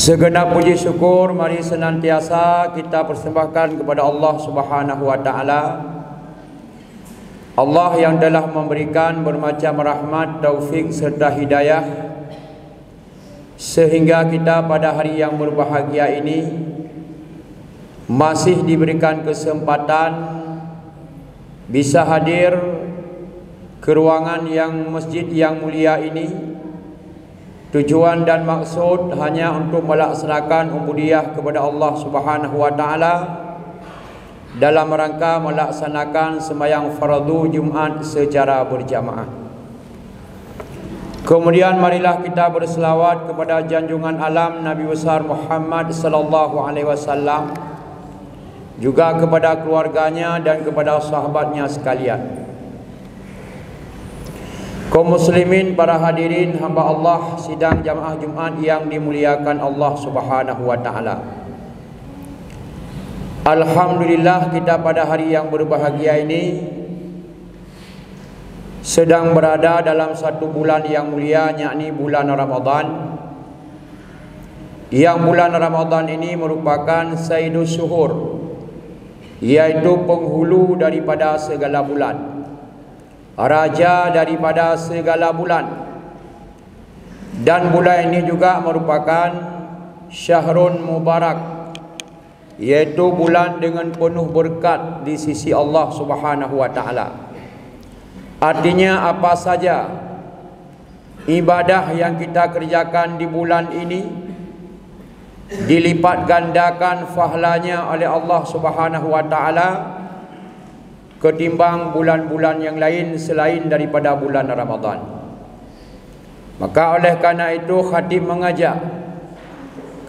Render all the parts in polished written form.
Segenap puji syukur mari senantiasa kita persembahkan kepada Allah Subhanahu wa taala. Allah yang telah memberikan bermacam rahmat, taufik serta hidayah sehingga kita pada hari yang berbahagia ini masih diberikan kesempatan bisa hadir ke ruangan yang masjid yang mulia ini. Tujuan dan maksud hanya untuk melaksanakan ubudiyah kepada Allah Subhanahu wa taala dalam rangka melaksanakan sembahyang fardu Jumaat secara berjamaah. Kemudian marilah kita berselawat kepada junjungan alam Nabi besar Muhammad sallallahu alaihi wasallam, juga kepada keluarganya dan kepada sahabatnya sekalian. Kaum muslimin, para hadirin hamba Allah sidang jamaah Jumat yang dimuliakan Allah Subhanahu wa taala. Alhamdulillah kita pada hari yang berbahagia ini sedang berada dalam satu bulan yang mulia, yakni bulan Ramadan. Yang bulan Ramadan ini merupakan Sayyidus Syuhur, yaitu penghulu daripada segala bulan, raja daripada segala bulan. Dan bulan ini juga merupakan Syahrun Mubarak, yaitu bulan dengan penuh berkat di sisi Allah Subhanahu wa taala. Artinya apa saja ibadah yang kita kerjakan di bulan ini dilipat gandakan pahalanya oleh Allah Subhanahu wa taala ketimbang bulan-bulan yang lain selain daripada bulan Ramadan. Maka oleh karena itu khatib mengajak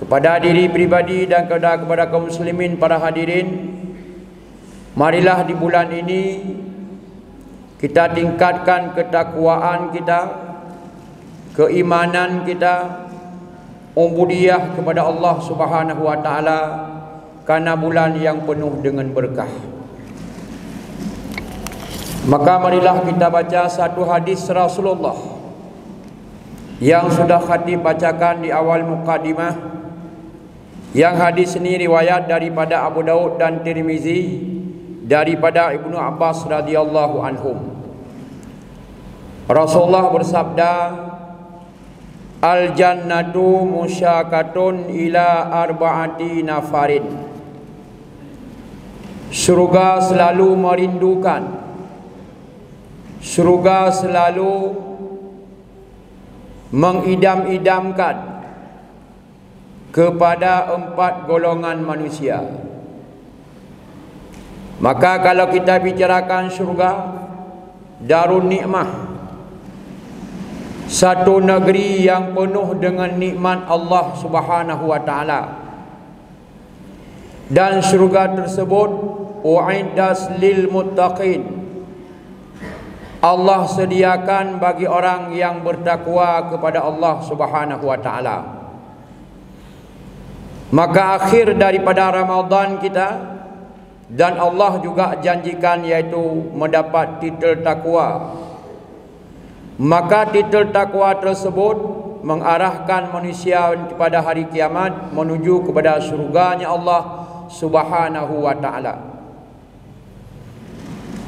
kepada diri pribadi dan kepada kaum muslimin para hadirin, marilah di bulan ini kita tingkatkan ketakwaan kita, keimanan kita, ubudiyah kepada Allah Subhanahu wa taala karena bulan yang penuh dengan berkah. Maka marilah kita baca satu hadis Rasulullah yang sudah khatib bacakan di awal mukadimah, yang hadis ini riwayat daripada Abu Daud dan Tirmizi daripada Ibnu Abbas radhiyallahu anhum. Rasulullah bersabda, al-jannatu musyakatun ila arba'ati nafarin. Surga selalu merindukan, surga selalu mengidam-idamkan kepada 4 golongan manusia. Maka kalau kita bicarakan surga, darun nikmah, satu negeri yang penuh dengan nikmat Allah Subhanahu wa taala. Dan surga tersebut u'iddat lil muttaqin, Allah sediakan bagi orang yang bertakwa kepada Allah Subhanahu wa taala. Maka akhir daripada Ramadan kita, dan Allah juga janjikan yaitu mendapat titel takwa. Maka titel takwa tersebut mengarahkan manusia pada hari kiamat menuju kepada surganya Allah Subhanahu wa taala.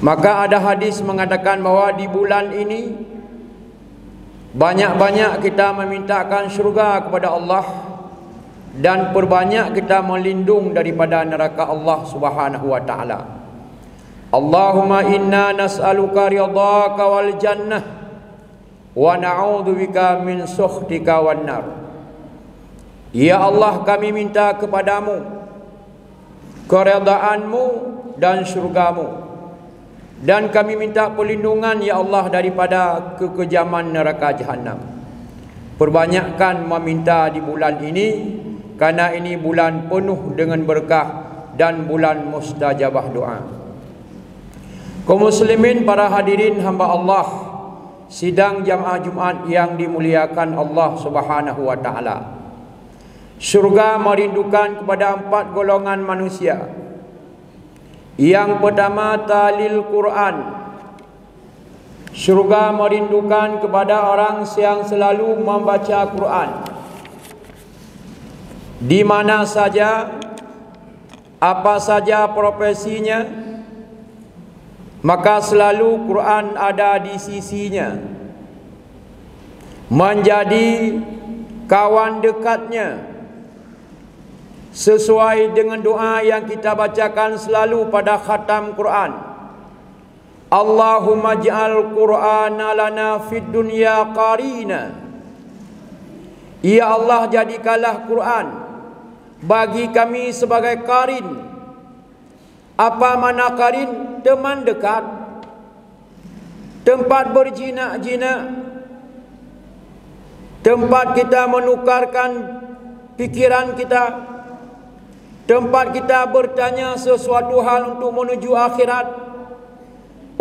Maka ada hadis mengatakan bahawa di bulan ini banyak-banyak kita memintakan syurga kepada Allah dan perbanyak kita melindung daripada neraka Allah Subhanahu wa taala. Allahumma inna nas'aluka ridhaka wal jannah wa na'udzubika min sukhtika wan nar. Ya Allah, kami minta kepadamu keridhaan-Mu dan syurga-Mu, dan kami minta perlindungan ya Allah daripada kekejaman neraka jahanam. Perbanyakkan meminta di bulan ini karena ini bulan penuh dengan berkah dan bulan mustajabah doa. Kaum muslimin para hadirin hamba Allah sidang jamaah Jumat yang dimuliakan Allah Subhanahu wa taala. Surga merindukan kepada 4 golongan manusia. Yang pertama, talil Quran. Surga merindukan kepada orang yang selalu membaca Quran. di mana saja, apa saja profesinya, maka selalu Quran ada di sisinya, menjadi kawan dekatnya, sesuai dengan doa yang kita bacakan selalu pada khatam Quran. Allahumma ja'al Qur'ana lana fid dunya qarina. Ya Allah, jadikanlah Quran bagi kami sebagai qarin. Apa makna qarin? Teman dekat, tempat berjinak-jinak, tempat kita menukarkan pikiran kita, tempat kita bertanya sesuatu hal untuk menuju akhirat,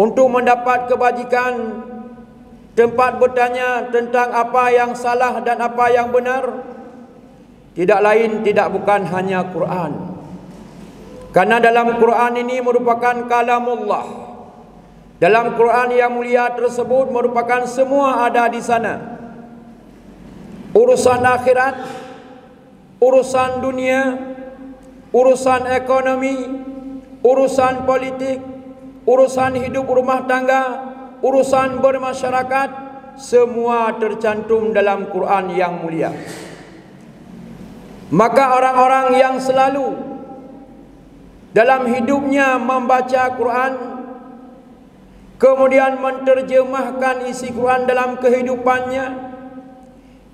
untuk mendapat kebajikan, tempat bertanya tentang apa yang salah dan apa yang benar. Tidak lain, tidak bukan hanya Quran. Karena dalam Quran ini merupakan kalamullah. Dalam Quran yang mulia tersebut merupakan semua ada di sana. Urusan akhirat, urusan dunia, urusan ekonomi, urusan politik, urusan hidup rumah tangga, urusan bermasyarakat, semua tercantum dalam Quran yang mulia. Maka orang-orang yang selalu dalam hidupnya membaca Quran, kemudian menerjemahkan isi Quran dalam kehidupannya,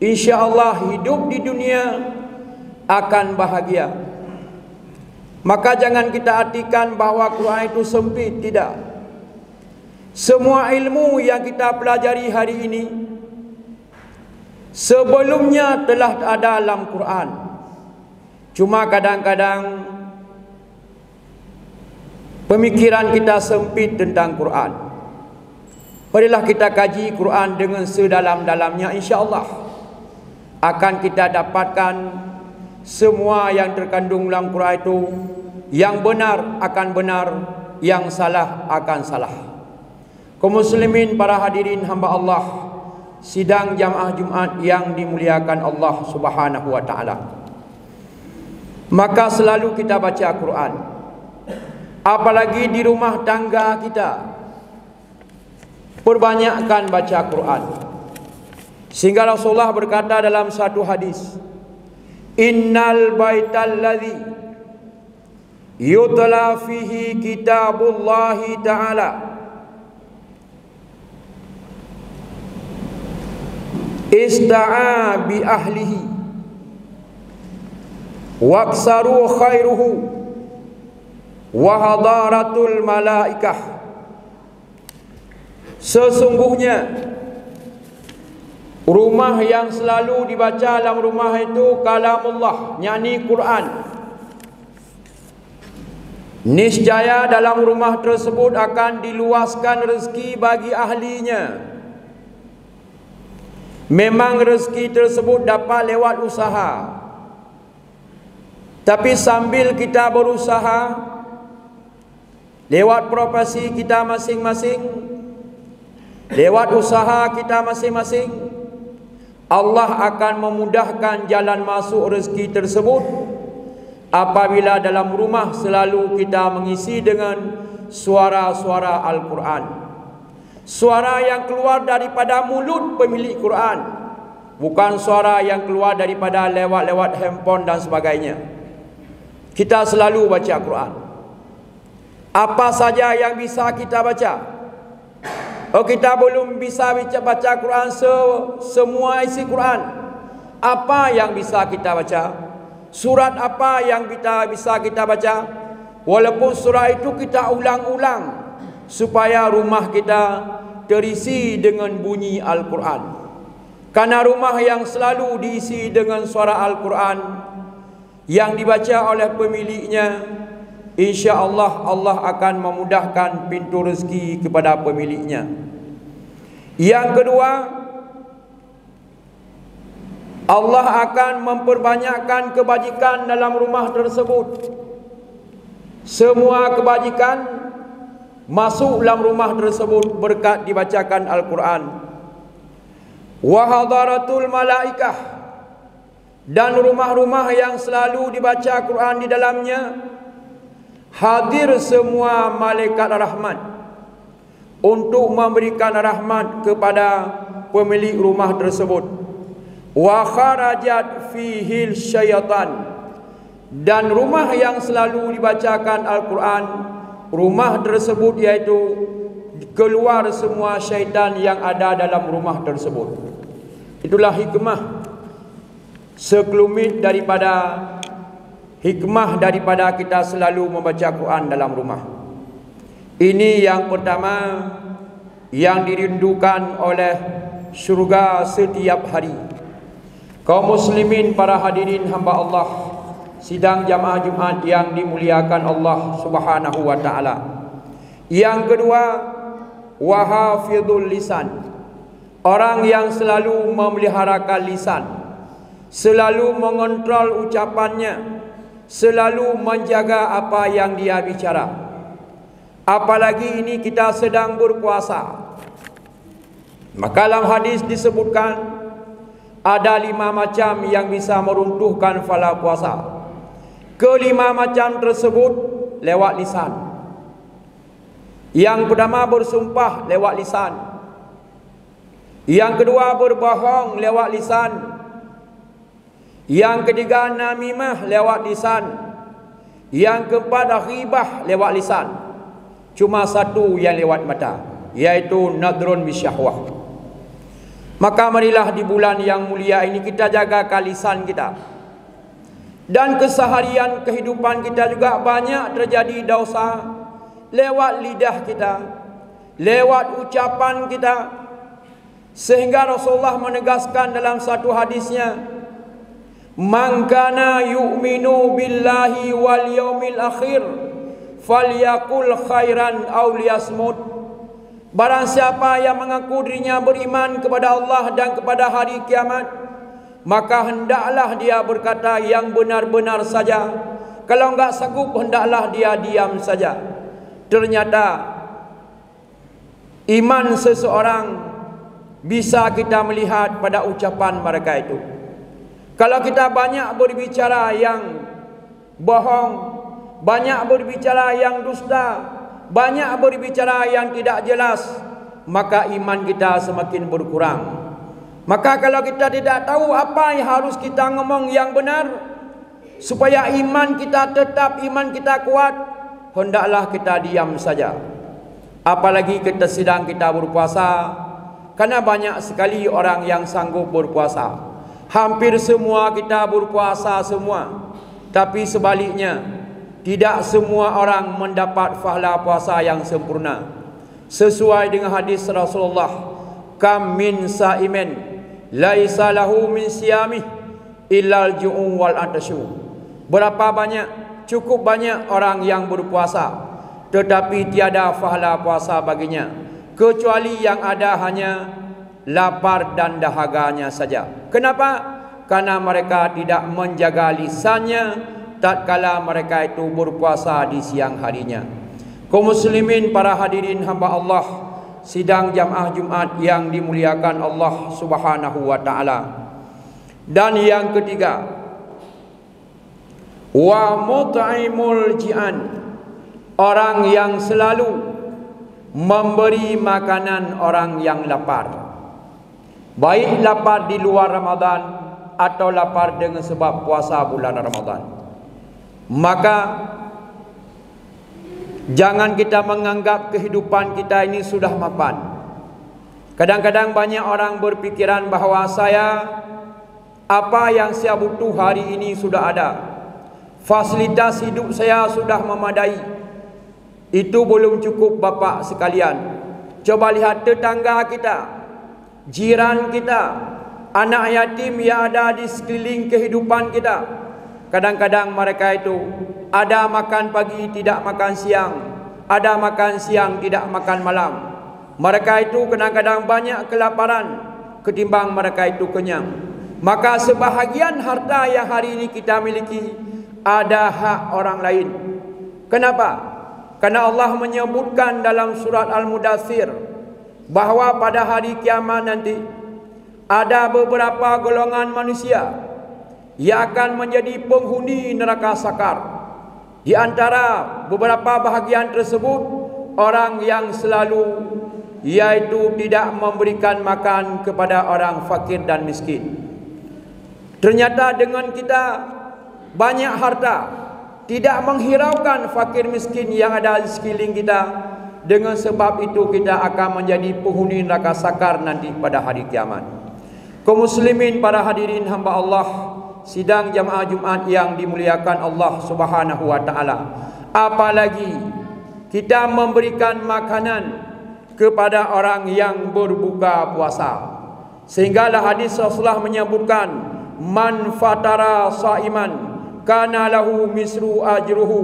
insya-Allah hidup di dunia akan bahagia. Maka jangan kita artikan bahawa Quran itu sempit, tidak. Semua ilmu yang kita pelajari hari ini sebelumnya telah ada dalam Quran. Cuma kadang-kadang pemikiran kita sempit tentang Quran. Marilah kita kaji Quran dengan sedalam-dalamnya, insya-Allah akan kita dapatkan semua yang terkandung dalam Quran itu. Yang benar akan benar, yang salah akan salah. Kaum muslimin, para hadirin hamba Allah, sidang jamaah Jumat yang dimuliakan Allah Subhanahu wa taala. Maka selalu kita baca Quran, apalagi di rumah tangga kita, perbanyakkan baca Quran. Sehingga Rasulullah berkata dalam satu hadis, innal baital ladzi yutla fihi kitabullahi ta'ala ista'a bi ahlihi waqsaru khairuhu wa hadaratul malaikah. Sesungguhnya rumah yang selalu dibaca dalam rumah itu kalamullah, yakni Quran. Niscaya dalam rumah tersebut akan diluaskan rezeki bagi ahlinya. Memang rezeki tersebut dapat lewat usaha, tapi sambil kita berusaha lewat profesi kita masing-masing, lewat usaha kita masing-masing, Allah akan memudahkan jalan masuk rezeki tersebut apabila dalam rumah selalu kita mengisi dengan suara-suara Al-Quran. Suara yang keluar daripada mulut pemilik Quran, bukan suara yang keluar daripada lewat handphone dan sebagainya. Kita selalu baca Quran. Apa saja yang bisa kita baca. Oh, kita belum bisa baca Quran semua isi Quran. Apa yang bisa kita baca? Surat apa yang bisa kita baca? Walaupun surat itu kita ulang-ulang supaya rumah kita terisi dengan bunyi Al-Quran. Karena rumah yang selalu diisi dengan suara Al-Quran yang dibaca oleh pemiliknya, insya-Allah Allah akan memudahkan pintu rezeki kepada pemiliknya. Yang kedua, Allah akan memperbanyakkan kebajikan dalam rumah tersebut. Semua kebajikan masuk dalam rumah tersebut berkat dibacakan Al-Quran. Wa hadaratul malaikah, dan rumah-rumah yang selalu dibaca Quran di dalamnya, hadir semua malaikat rahmat untuk memberikan rahmat kepada pemilik rumah tersebut. Wa kharajat fihi syaitan, dan rumah yang selalu dibacakan Al-Quran, rumah tersebut iaitu keluar semua syaitan yang ada dalam rumah tersebut. Itulah hikmah sekelumit daripada kita selalu membaca Quran dalam rumah. Ini yang pertama yang dirindukan oleh syurga setiap hari. Kaum muslimin, para hadirin hamba Allah, sidang jamaah Jumat yang dimuliakan Allah Subhanahu wa taala. Yang kedua, wahafidhul lisan, orang yang selalu memeliharakan lisan, selalu mengontrol ucapannya, selalu menjaga apa yang dia bicara. Apalagi ini kita sedang berpuasa. Maka dalam hadis disebutkan ada 5 macam yang bisa meruntuhkan pahala puasa. Kelima macam tersebut lewat lisan. Yang pertama, bersumpah lewat lisan. Yang kedua, berbohong lewat lisan. Yang ketiga, namimah lewat lisan. Yang keempat, ghibah lewat lisan. Cuma satu yang lewat mata, yaitu nadrun bisyahwah. Maka marilah di bulan yang mulia ini kita jagakan lisan kita. Dan keseharian kehidupan kita juga banyak terjadi dosa lewat lidah kita, lewat ucapan kita. Sehingga Rasulullah menegaskan dalam satu hadisnya, man kana yu'minu billahi wal yaumil akhir falyakul khairan aw liyasmut. Barang siapa yang mengaku dirinya beriman kepada Allah dan kepada hari kiamat, maka hendaklah dia berkata yang benar-benar saja. Kalau enggak sanggup, hendaklah dia diam saja. Ternyata iman seseorang bisa kita melihat pada ucapan mereka itu. Kalau kita banyak berbicara yang bohong, banyak berbicara yang dusta, banyak berbicara yang tidak jelas, maka iman kita semakin berkurang. Maka kalau kita tidak tahu apa yang harus kita ngomong yang benar, supaya iman kita tetap, iman kita kuat, hendaklah kita diam saja. Apalagi kita sedang kita berpuasa, karena banyak sekali orang yang sanggup berpuasa. Hampir semua kita berpuasa semua. Tapi sebaliknya, tidak semua orang mendapat pahala puasa yang sempurna. Sesuai dengan hadis Rasulullah, kam min sa'imin laisa lahu min siyamih illal ju'u wal atasyu. Berapa banyak, cukup banyak orang yang berpuasa, tetapi tiada pahala puasa baginya, kecuali yang ada hanya lapar dan dahaganya saja. Kenapa? Karena mereka tidak menjaga lisannya tatkala mereka itu berpuasa di siang harinya. Kaum muslimin, para hadirin hamba Allah, sidang jamaah Jumat yang dimuliakan Allah Subhanahu wa taala. Dan yang ketiga, wa mut'imul ji'an, orang yang selalu memberi makanan orang yang lapar. Baik lapar di luar Ramadan atau lapar dengan sebab puasa bulan Ramadan. Maka jangan kita menganggap kehidupan kita ini sudah mapan. Kadang-kadang banyak orang berpikiran bahawa apa yang saya butuh hari ini sudah ada. Fasilitas hidup saya sudah memadai. Itu belum cukup bapak sekalian. Coba lihat tetangga kita, jiran kita, anak yatim yang ada di sekeliling kehidupan kita. Kadang-kadang mereka itu ada makan pagi tidak makan siang, ada makan siang tidak makan malam. Mereka itu kadang-kadang banyak kelaparan ketimbang mereka itu kenyang. Maka sebahagian harta yang hari ini kita miliki ada hak orang lain. Kenapa? Karena Allah menyebutkan dalam surat Al-Mudaththir bahawa pada hari kiamat nanti ada beberapa golongan manusia ia akan menjadi penghuni neraka sakar. Di antara beberapa bahagian tersebut, orang yang selalu iaitu tidak memberikan makan kepada orang fakir dan miskin. Ternyata dengan kita banyak harta, tidak menghiraukan fakir miskin yang ada di sekeliling kita, dengan sebab itu kita akan menjadi penghuni neraka sakar nanti pada hari kiamat. Kaum muslimin, para hadirin hamba Allah, sidang jamaah Jumat yang dimuliakan Allah Subhanahu wa taala. Apalagi kita memberikan makanan kepada orang yang berbuka puasa. Sehinggalah hadis Rasulullah menyebutkan, man fatara saiman kana lahu misru ajruhu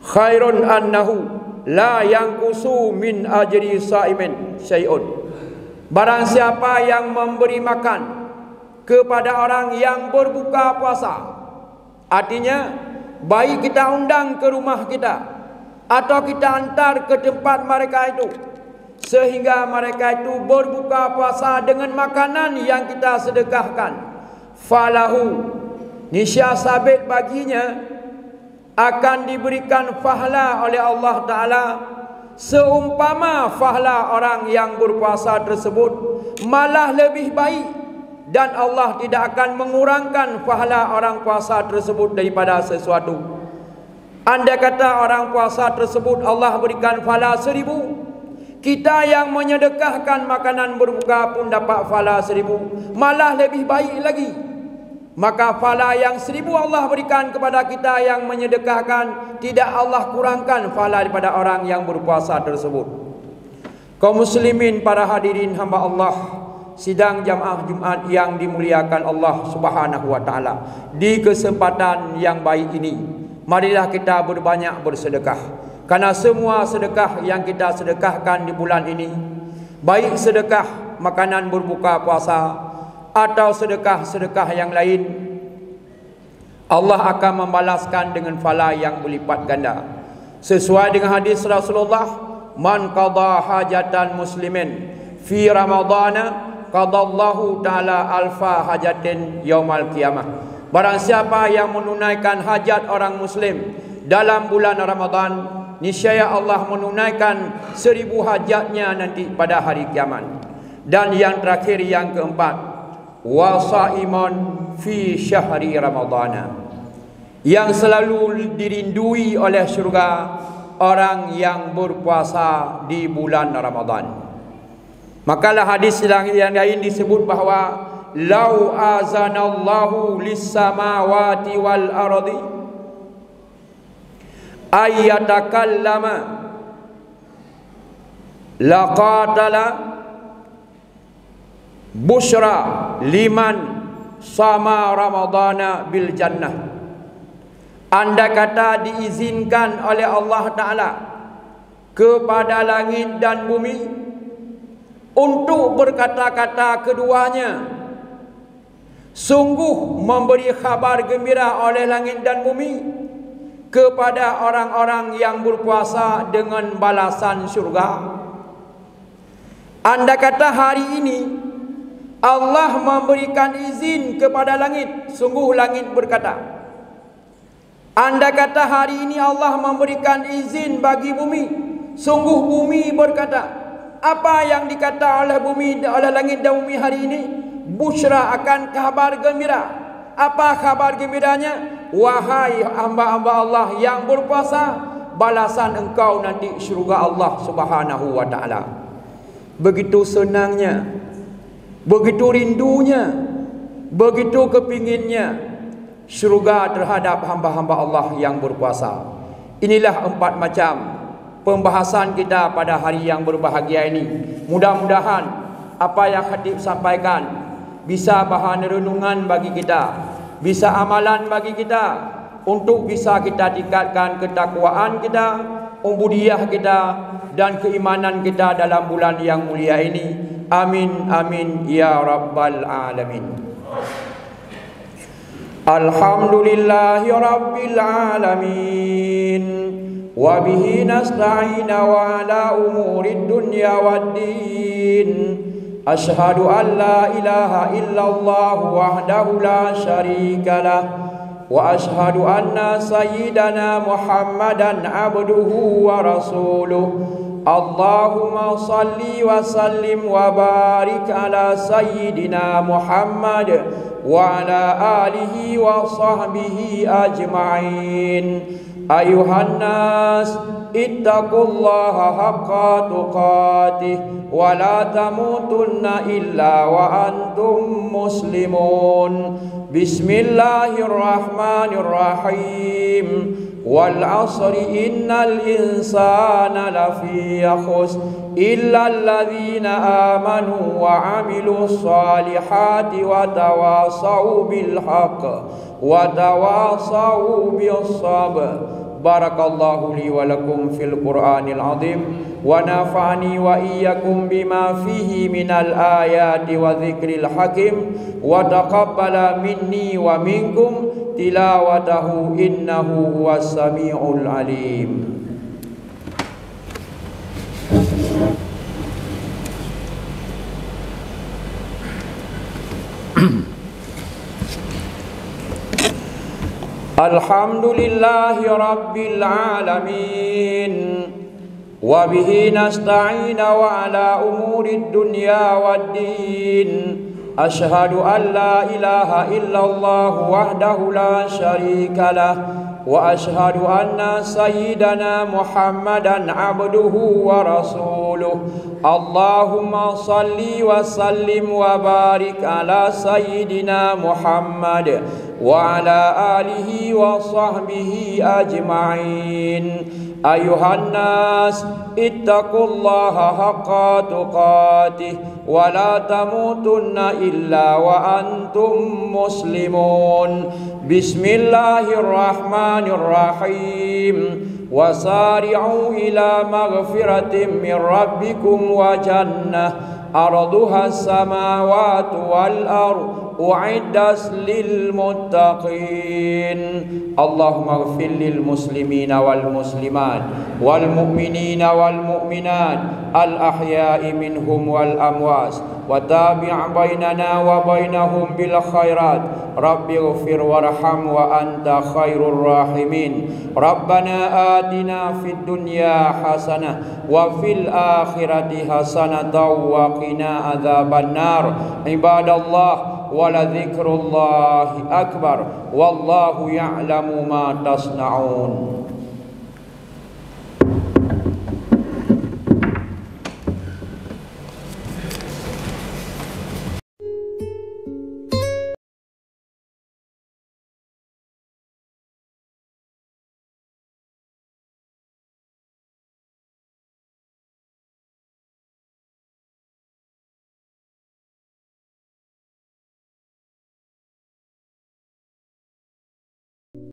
khairun annahu la yanqusu min ajri saimin syai'un. Barang siapa yang memberi makan kepada orang yang berbuka puasa, artinya baik kita undang ke rumah kita atau kita hantar ke tempat mereka itu, sehingga mereka itu berbuka puasa dengan makanan yang kita sedekahkan, falahu, niscaya sabit baginya akan diberikan pahala oleh Allah Ta'ala seumpama pahala orang yang berpuasa tersebut, malah lebih baik, dan Allah tidak akan mengurangkan pahala orang puasa tersebut daripada sesuatu. Andai kata orang puasa tersebut Allah berikan pahala 1000, kita yang menyedekahkan makanan berbuka pun dapat pahala 1000, malah lebih baik lagi. Maka pahala yang 1000 Allah berikan kepada kita yang menyedekahkan, tidak Allah kurangkan pahala daripada orang yang berpuasa tersebut. Kaum muslimin, para hadirin hamba Allah, sidang jamaah Jumat yang dimuliakan Allah Subhanahu wa taala, di kesempatan yang baik ini, marilah kita berbanyak bersedekah. Karena semua sedekah yang kita sedekahkan di bulan ini, baik sedekah makanan berbuka puasa atau sedekah-sedekah yang lain, Allah akan membalaskan dengan pahala yang berlipat ganda. Sesuai dengan hadis Rasulullah, man qada hajatan muslimin fi ramadhana qadallahu ta'ala alfa hajatin yaumal qiyamah. Barang siapa yang menunaikan hajat orang muslim dalam bulan Ramadan, niscaya Allah menunaikan 1000 hajatnya nanti pada hari kiamat. Dan yang terakhir, yang keempat, wasaimun fi syahri ramadhana, yang selalu dirindui oleh syurga orang yang berpuasa di bulan Ramadan. Makalah hadis yang lain disebut bahawa lau azanallahu lis samawati wal ardi ayatakallama laqatala busyra liman sama ramadhana bil jannah. Andai kata diizinkan oleh Allah Ta'ala kepada langit dan bumi untuk berkata-kata keduanya, sungguh memberi khabar gembira oleh langit dan bumi kepada orang-orang yang berpuasa dengan balasan syurga. Andai kata hari ini Allah memberikan izin kepada langit, sungguh langit berkata. Andai kata hari ini Allah memberikan izin bagi bumi, sungguh bumi berkata. Apa yang dikata oleh bumi, oleh langit dan bumi hari ini? Busyra, akan kabar gembira. Apa kabar gembiranya? Wahai hamba-hamba Allah yang berpuasa, balasan engkau nanti syurga Allah Subhanahu wa taala. Begitu senangnya, begitu rindunya, begitu kepinginnya syurga terhadap hamba-hamba Allah yang berpuasa. Inilah 4 macam pembahasan kita pada hari yang berbahagia ini. Mudah-mudahan apa yang khatib sampaikan bisa bahan renungan bagi kita, bisa amalan bagi kita, untuk bisa kita tingkatkan ketakwaan kita, ubudiyah kita, dan keimanan kita dalam bulan yang mulia ini. Amin amin ya rabbal alamin. Alhamdulillahi rabbil alamin, wa bihi nasta'in wa ala umurid dunya waddin. Asyhadu an la ilaha illallah wahdahu la syarika lah. Wa asyhadu anna sayyidana Muhammadan abduhu wa rasuluh. Allahumma salli wa sallim wa barik ala sayyidina Muhammad wa ala alihi wa sahbihi ajma'in. Ayuhan nas, ittaqullaha haqqa tuqatih wa la tamutunna illa wa antum muslimun. Bismillahirrahmanirrahim. Wal asri innal insana lafi khusr illa alladhina amanu wa amilus salihati wa tawasaw bil haqq wa tawasaw bis sabr. Barakallahu li wa lakum fil Qur'anil azim wa nafa'ani wa iyyakum bima fihi minal ayati wa dzikril hakim wa taqabbala minni wa minkum tilawatahu innahu huwas samiul alim. Alhamdulillahi rabbil alamin wa bihi nasta'in wa ala umurid dunya waddin. Asyhadu an la ilaha illallah wahdahu la syarika lah wa asyhadu anna sayyidana Muhammadan abduhu wa rasuluh. Allahumma salli wa sallim wa barik ala sayyidina Muhammad wa ala alihi wa sahbihi ajma'in. Ayuhan nas, ittaqullaha haqqa tuqatih wa la tamutunna illa wa antum muslimun. Bismillahirrahmanirrahim. Wasari'u ila maghfiratin min rabbikum wa jannah arduha as-samawati wal ardh u'iddat lil muttaqin. Allahumma ighfir lil muslimina wal muslimat wal mu'minina wal mu'minat al ahya'i minhum wal amwas wa tabi' bainana wa bainahum bil khairat. Rabbi ighfir warham wa anta khairur rahimin. Rabbana atina fid dunya hasanah wa fil akhirati hasanatan wa qina adzabannar. Ibadallah, wala dzikrullahi akbar wallahu ya'lamu ma tasna'un.